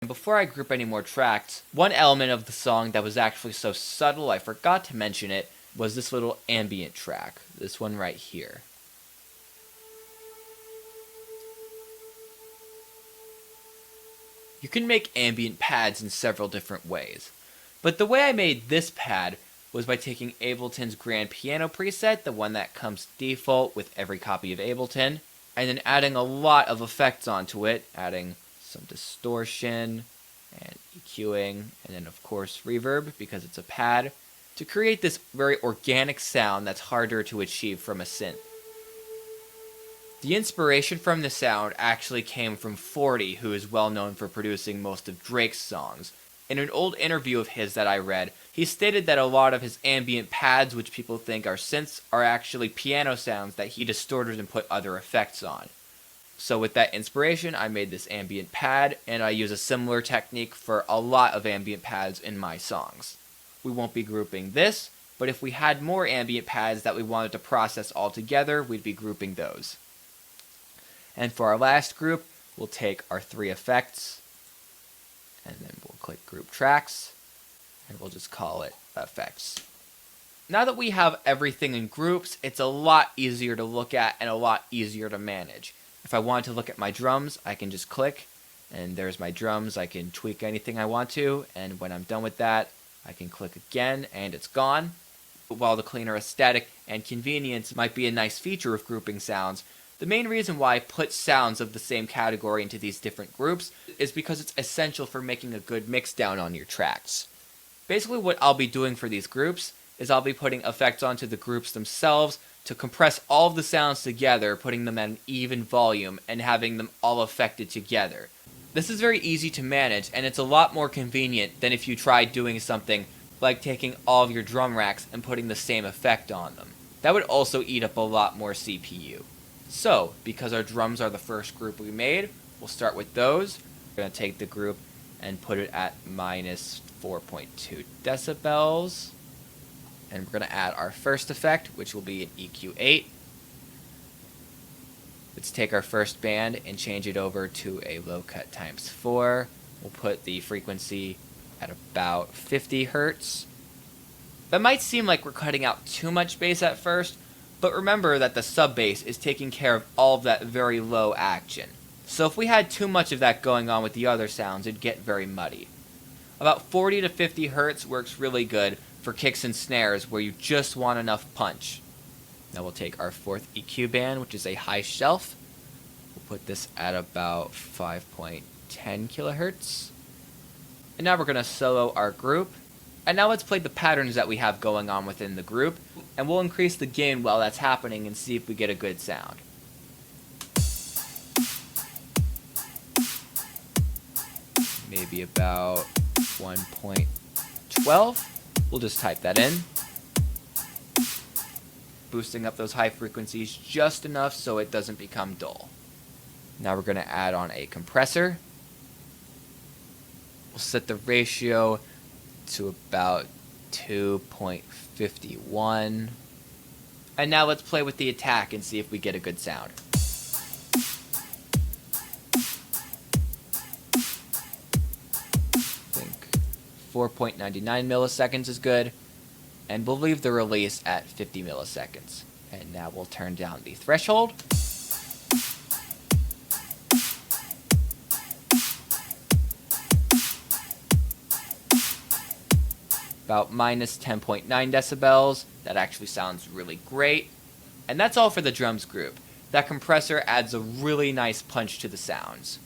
before I group any more tracks, one element of the song that was actually so subtle I forgot to mention it was this little ambient track, this one right here. You can make ambient pads in several different ways, but the way I made this pad was by taking Ableton's grand piano preset, the one that comes default with every copy of Ableton, and then adding a lot of effects onto it, adding some distortion and EQing, and then of course reverb because it's a pad, to create this very organic sound that's harder to achieve from a synth. The inspiration from the sound actually came from 40, who is well known for producing most of Drake's songs. In an old interview of his that I read, he stated that a lot of his ambient pads, which people think are synths, are actually piano sounds that he distorted and put other effects on. So with that inspiration, I made this ambient pad, and I use a similar technique for a lot of ambient pads in my songs. We won't be grouping this, but if we had more ambient pads that we wanted to process all together, we'd be grouping those. And for our last group, we'll take our 3 effects, and then we'll click Group Tracks, and we'll just call it Effects. Now that we have everything in groups, it's a lot easier to look at and a lot easier to manage. If I want to look at my drums, I can just click, and there's my drums. I can tweak anything I want to, and when I'm done with that, I can click again, and it's gone. While the cleaner aesthetic and convenience might be a nice feature of grouping sounds, the main reason why I put sounds of the same category into these different groups is because it's essential for making a good mixdown on your tracks. Basically what I'll be doing for these groups is I'll be putting effects onto the groups themselves to compress all of the sounds together, putting them at an even volume and having them all affected together. This is very easy to manage, and it's a lot more convenient than if you tried doing something like taking all of your drum racks and putting the same effect on them. That would also eat up a lot more CPU. So, because our drums are the first group we made, we'll start with those. We're going to take the group and put it at minus 4.2 decibels. And we're going to add our first effect, which will be an EQ8. Let's take our first band and change it over to a low cut times 4. We'll put the frequency at about 50 hertz. That might seem like we're cutting out too much bass at first, but remember that the sub bass is taking care of all of that very low action. So if we had too much of that going on with the other sounds, it'd get very muddy. About 40 to 50 hertz works really good for kicks and snares where you just want enough punch. Now we'll take our 4th EQ band, which is a high shelf. We'll put this at about 5.10 kilohertz. And now we're going to solo our group. And now let's play the patterns that we have going on within the group, and we'll increase the gain while that's happening and see if we get a good sound. Maybe about 1.12. We'll just type that in. Boosting up those high frequencies just enough so it doesn't become dull. Now we're going to add on a compressor. We'll set the ratio to about 2.51. And now let's play with the attack and see if we get a good sound. I think 4.99 milliseconds is good. And we'll leave the release at 50 milliseconds. And now we'll turn down the threshold. About minus 10.9 decibels. That actually sounds really great. And that's all for the drums group. That compressor adds a really nice punch to the sounds.